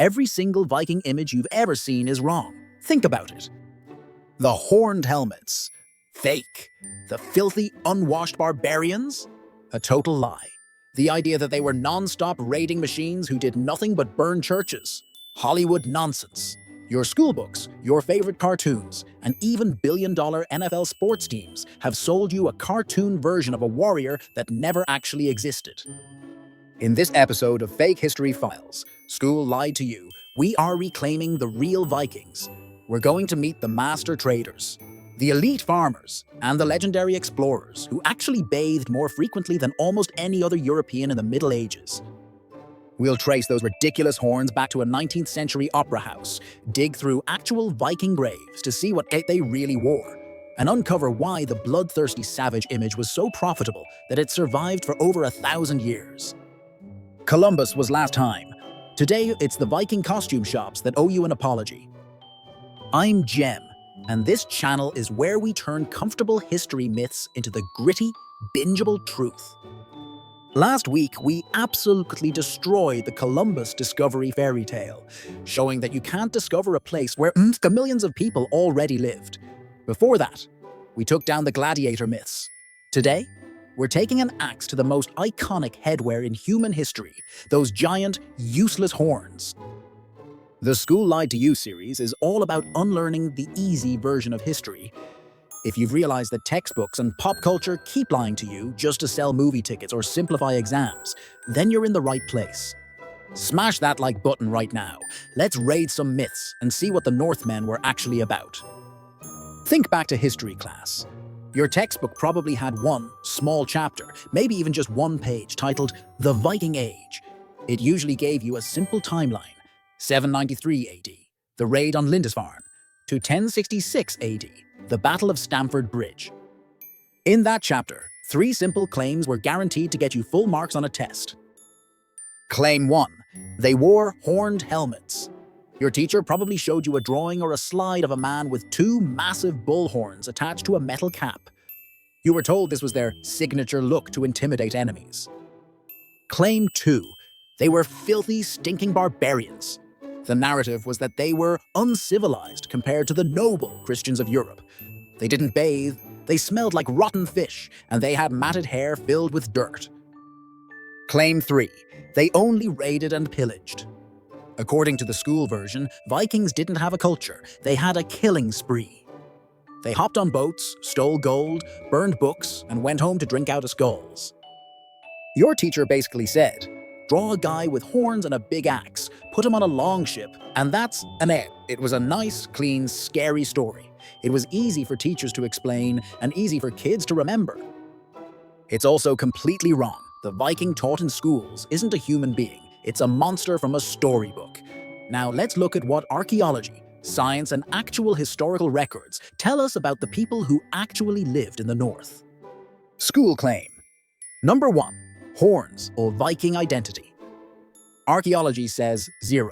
Every single Viking image you've ever seen is wrong. Think about it. The horned helmets. Fake. The filthy, unwashed barbarians? A total lie. The idea that they were non-stop raiding machines who did nothing but burn churches. Hollywood nonsense. Your schoolbooks, your favorite cartoons, and even billion-dollar NFL sports teams have sold you a cartoon version of a warrior that never actually existed. In this episode of Fake History Files, School Lied to You, we are reclaiming the real Vikings. We're going to meet the master traders, the elite farmers, and the legendary explorers who actually bathed more frequently than almost any other European in the Middle Ages. We'll trace those ridiculous horns back to a 19th century opera house, dig through actual Viking graves to see what they really wore, and uncover why the bloodthirsty savage image was so profitable that it survived for over 1,000 years. Columbus was last time. Today, it's the Viking costume shops that owe you an apology. I'm Jem, and this channel is where we turn comfortable history myths into the gritty, bingeable truth. Last week, we absolutely destroyed the Columbus discovery fairy tale, showing that you can't discover a place where millions of people already lived. Before that, we took down the gladiator myths. Today, we're taking an axe to the most iconic headwear in human history, those giant, useless horns. The School Lied to You series is all about unlearning the easy version of history. If you've realized that textbooks and pop culture keep lying to you just to sell movie tickets or simplify exams, then you're in the right place. Smash that like button right now. Let's raid some myths and see what the Northmen were actually about. Think back to history class. Your textbook probably had one small chapter, maybe even just one page, titled The Viking Age. It usually gave you a simple timeline: 793 AD, the raid on Lindisfarne, to 1066 AD, the Battle of Stamford Bridge. In that chapter, 3 simple claims were guaranteed to get you full marks on a test. Claim 1. They wore horned helmets. Your teacher probably showed you a drawing or a slide of a man with 2 massive bull horns attached to a metal cap. You were told this was their signature look to intimidate enemies. Claim 2. They were filthy, stinking barbarians. The narrative was that they were uncivilized compared to the noble Christians of Europe. They didn't bathe, they smelled like rotten fish, and they had matted hair filled with dirt. Claim 3. They only raided and pillaged. According to the school version, Vikings didn't have a culture, they had a killing spree. They hopped on boats, stole gold, burned books, and went home to drink out of skulls. Your teacher basically said, draw a guy with horns and a big axe, put him on a longship, and that's an end. It was a nice, clean, scary story. It was easy for teachers to explain and easy for kids to remember. It's also completely wrong. The Viking taught in schools isn't a human being. It's a monster from a storybook. Now let's look at what archaeology, science, and actual historical records tell us about the people who actually lived in the north. School claim. Number 1. Horns or Viking identity. Archaeology says 0.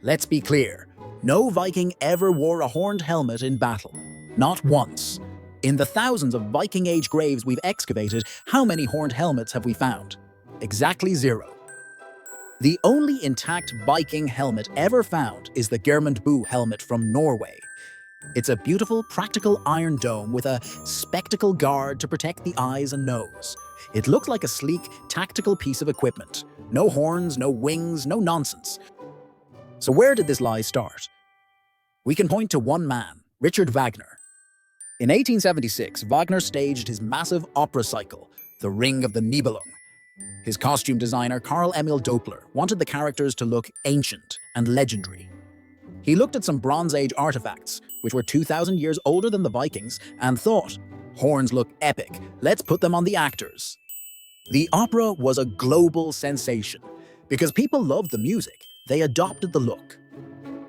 Let's be clear, no Viking ever wore a horned helmet in battle. Not once. In the thousands of Viking Age graves we've excavated, how many horned helmets have we found? Exactly 0. The only intact Viking helmet ever found is the Groomed helmet from Norway. It's a beautiful, practical iron dome with a spectacle guard to protect the eyes and nose. It looked like a sleek, tactical piece of equipment. No horns, no wings, no nonsense. So where did this lie start? We can point to one man, Richard Wagner. In 1876, Wagner staged his massive opera cycle, The Ring of the Nibelung. His costume designer, Carl Emil Doppler, wanted the characters to look ancient and legendary. He looked at some Bronze Age artifacts, which were 2,000 years older than the Vikings, and thought, horns look epic, let's put them on the actors. The opera was a global sensation. Because people loved the music, they adopted the look.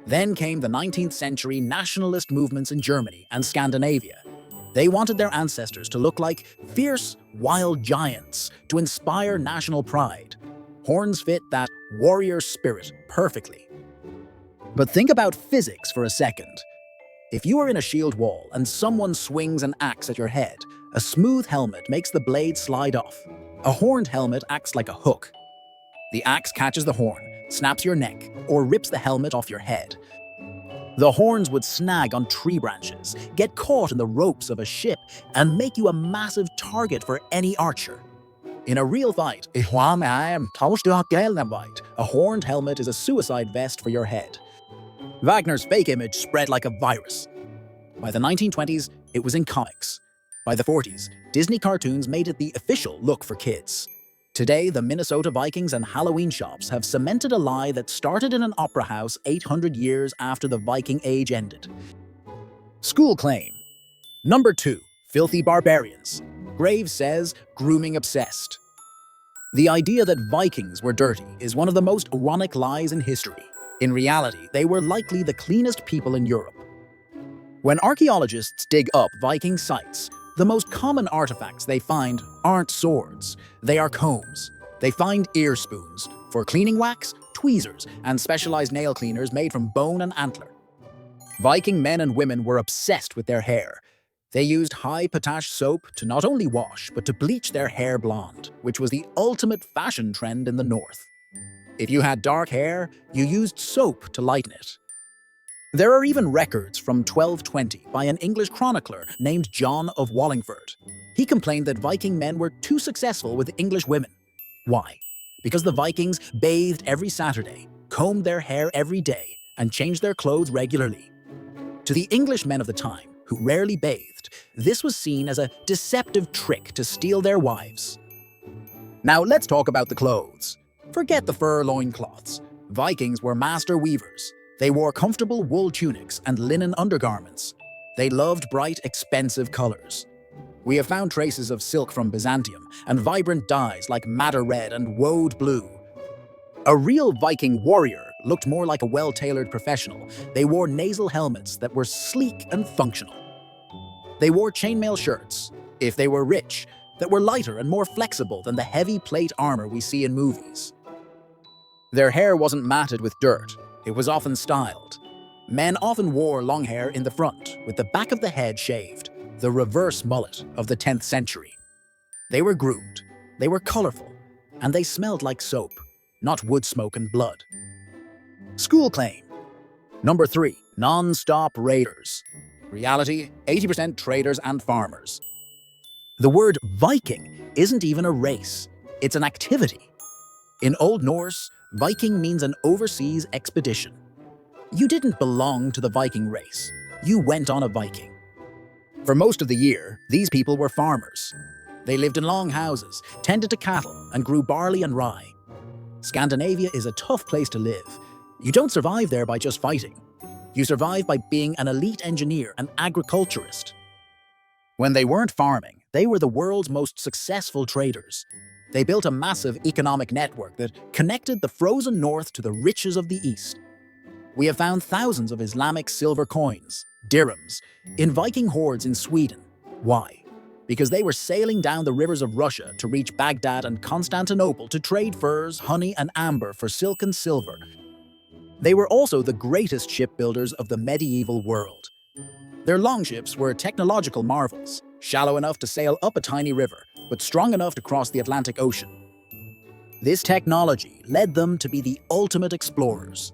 Then came the 19th century nationalist movements in Germany and Scandinavia. They wanted their ancestors to look like fierce, wild giants to inspire national pride. Horns fit that warrior spirit perfectly. But think about physics for a second. If you are in a shield wall and someone swings an axe at your head, a smooth helmet makes the blade slide off. A horned helmet acts like a hook. The axe catches the horn, snaps your neck, or rips the helmet off your head. The horns would snag on tree branches, get caught in the ropes of a ship, and make you a massive target for any archer. In a real fight, a horned helmet is a suicide vest for your head. Wagner's fake image spread like a virus. By the 1920s, it was in comics. By the 40s, Disney cartoons made it the official look for kids. Today, the Minnesota Vikings and Halloween shops have cemented a lie that started in an opera house 800 years after the Viking Age ended. School claim. Number 2. Filthy barbarians. Graves says, grooming obsessed. The idea that Vikings were dirty is one of the most ironic lies in history. In reality, they were likely the cleanest people in Europe. When archaeologists dig up Viking sites, the most common artifacts they find aren't swords, they are combs. They find ear spoons for cleaning wax, tweezers, and specialized nail cleaners made from bone and antler. Viking men and women were obsessed with their hair. They used high potash soap to not only wash, but to bleach their hair blonde, which was the ultimate fashion trend in the north. If you had dark hair, you used soap to lighten it. There are even records from 1220 by an English chronicler named John of Wallingford. He complained that Viking men were too successful with English women. Why? Because the Vikings bathed every Saturday, combed their hair every day, and changed their clothes regularly. To the English men of the time, who rarely bathed, this was seen as a deceptive trick to steal their wives. Now let's talk about the clothes. Forget the fur loincloths. Vikings were master weavers. They wore comfortable wool tunics and linen undergarments. They loved bright, expensive colors. We have found traces of silk from Byzantium and vibrant dyes like madder red and woad blue. A real Viking warrior looked more like a well-tailored professional. They wore nasal helmets that were sleek and functional. They wore chainmail shirts, if they were rich, that were lighter and more flexible than the heavy plate armor we see in movies. Their hair wasn't matted with dirt. It was often styled. Men often wore long hair in the front, with the back of the head shaved, the reverse mullet of the 10th century. They were groomed, they were colorful, and they smelled like soap, not wood smoke and blood. School claim. Number 3. Non-stop raiders. Reality, 80% traders and farmers. The word Viking isn't even a race, it's an activity. In Old Norse, Viking means an overseas expedition. You didn't belong to the Viking race, you went on a Viking. For most of the year, these people were farmers. They lived in long houses, tended to cattle, and grew barley and rye. Scandinavia is a tough place to live. You don't survive there by just fighting. You survive by being an elite engineer and agriculturist. When they weren't farming, they were the world's most successful traders. They built a massive economic network that connected the frozen north to the riches of the east. We have found thousands of Islamic silver coins, dirhams, in Viking hordes in Sweden. Why? Because they were sailing down the rivers of Russia to reach Baghdad and Constantinople to trade furs, honey, and amber for silk and silver. They were also the greatest shipbuilders of the medieval world. Their longships were technological marvels, shallow enough to sail up a tiny river, but strong enough to cross the Atlantic Ocean. This technology led them to be the ultimate explorers.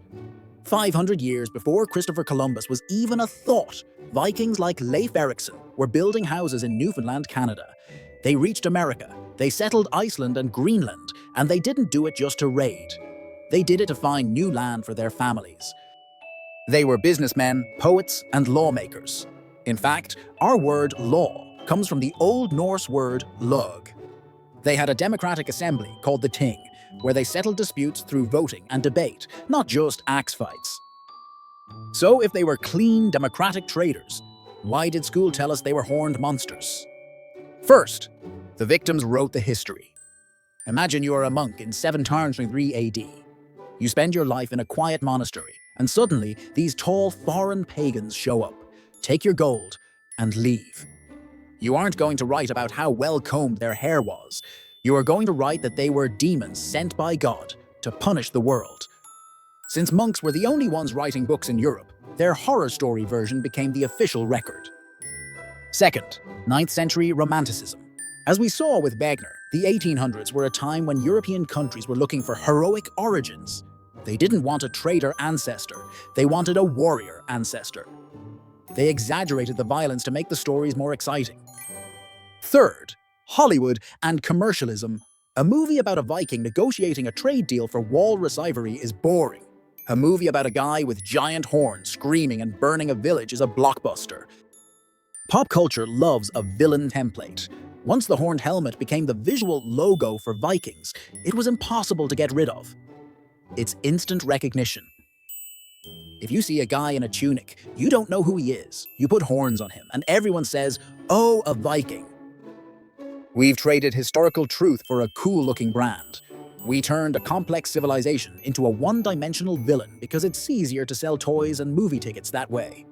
500 years before Christopher Columbus was even a thought, Vikings like Leif Erikson were building houses in Newfoundland, Canada. They reached America, they settled Iceland and Greenland, and they didn't do it just to raid. They did it to find new land for their families. They were businessmen, poets, and lawmakers. In fact, our word law comes from the Old Norse word lög. They had a democratic assembly called the Ting, where they settled disputes through voting and debate, not just axe fights. So if they were clean, democratic traders, why did school tell us they were horned monsters? First, the victims wrote the history. Imagine you are a monk in 723 AD. You spend your life in a quiet monastery, and suddenly these tall foreign pagans show up, take your gold, and leave. You aren't going to write about how well combed their hair was. You are going to write that they were demons sent by God to punish the world. Since monks were the only ones writing books in Europe, their horror story version became the official record. Second, 9th century Romanticism. As we saw with Wagner, the 1800s were a time when European countries were looking for heroic origins. They didn't want a traitor ancestor, they wanted a warrior ancestor. They exaggerated the violence to make the stories more exciting. Third, Hollywood and commercialism. A movie about a Viking negotiating a trade deal for walrus ivory is boring. A movie about a guy with giant horns screaming and burning a village is a blockbuster. Pop culture loves a villain template. Once the horned helmet became the visual logo for Vikings, it was impossible to get rid of. It's instant recognition. If you see a guy in a tunic, you don't know who he is. You put horns on him, and everyone says, "Oh, a Viking." We've traded historical truth for a cool-looking brand. We turned a complex civilization into a one-dimensional villain because it's easier to sell toys and movie tickets that way.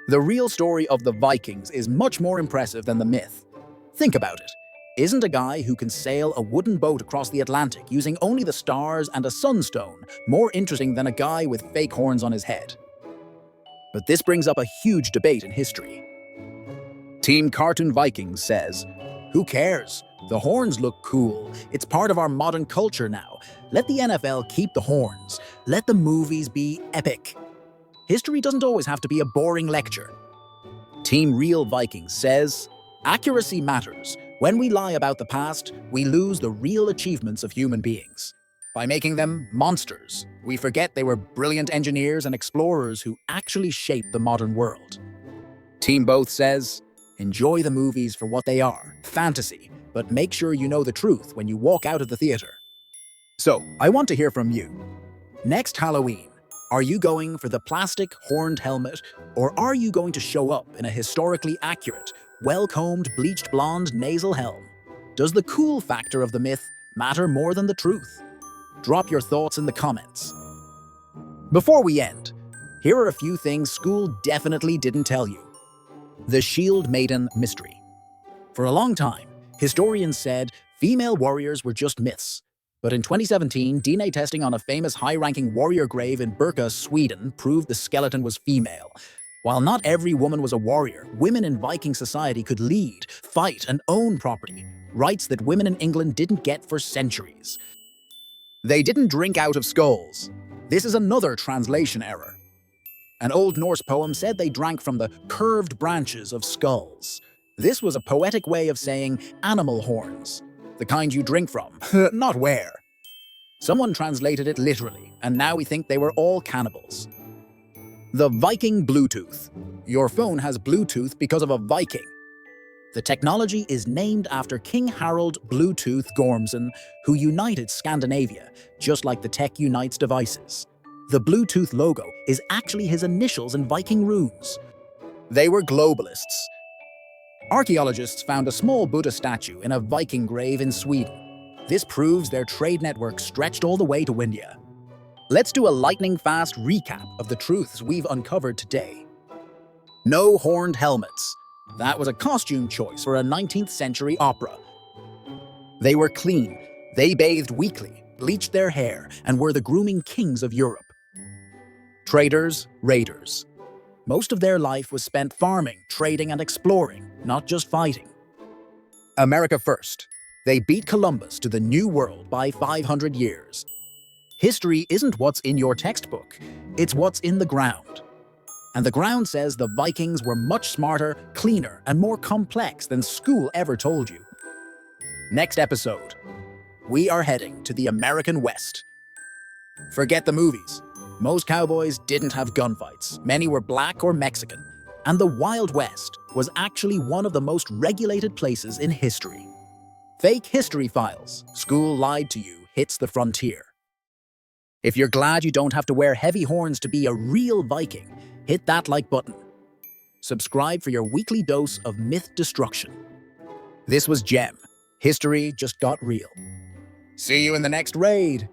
The real story of the Vikings is much more impressive than the myth. Think about it. Isn't a guy who can sail a wooden boat across the Atlantic using only the stars and a sunstone more interesting than a guy with fake horns on his head? But this brings up a huge debate in history. Team Cartoon Vikings says, "Who cares? The horns look cool. It's part of our modern culture now. Let the NFL keep the horns. Let the movies be epic." History doesn't always have to be a boring lecture. Team Real Vikings says, "Accuracy matters. When we lie about the past, we lose the real achievements of human beings. By making them monsters, we forget they were brilliant engineers and explorers who actually shaped the modern world." Team Both says, "Enjoy the movies for what they are, fantasy, but make sure you know the truth when you walk out of the theater." So, I want to hear from you. Next Halloween, are you going for the plastic horned helmet, or are you going to show up in a historically accurate, well-combed, bleached blonde nasal helm? Does the cool factor of the myth matter more than the truth? Drop your thoughts in the comments. Before we end, here are a few things school definitely didn't tell you. The Shield Maiden mystery. For a long time, historians said female warriors were just myths. But in 2017, DNA testing on a famous high-ranking warrior grave in Birka, Sweden, proved the skeleton was female. While not every woman was a warrior, women in Viking society could lead, fight, and own property, rights that women in England didn't get for centuries. They didn't drink out of skulls. This is another translation error. An Old Norse poem said they drank from the curved branches of skulls. This was a poetic way of saying animal horns, the kind you drink from, not wear. Someone translated it literally, and now we think they were all cannibals. The Viking Bluetooth. Your phone has Bluetooth because of a Viking. The technology is named after King Harald Bluetooth Gormson, who united Scandinavia, just like the tech unites devices. The Bluetooth logo is actually his initials in Viking runes. They were globalists. Archaeologists found a small Buddha statue in a Viking grave in Sweden. This proves their trade network stretched all the way to India. Let's do a lightning-fast recap of the truths we've uncovered today. No horned helmets. That was a costume choice for a 19th century opera. They were clean. They bathed weekly, bleached their hair, and were the grooming kings of Europe. Traders, raiders. Most of their life was spent farming, trading, and exploring, not just fighting. America first. They beat Columbus to the New World by 500 years. History isn't what's in your textbook, it's what's in the ground. And the ground says the Vikings were much smarter, cleaner, and more complex than school ever told you. Next episode, we are heading to the American West. Forget the movies. Most cowboys didn't have gunfights. Many were black or Mexican. And the Wild West was actually one of the most regulated places in history. Fake history files. School lied to you hits the frontier. If you're glad you don't have to wear heavy horns to be a real Viking, hit that like button. Subscribe for your weekly dose of myth destruction. This was Gem. History just got real. See you in the next raid.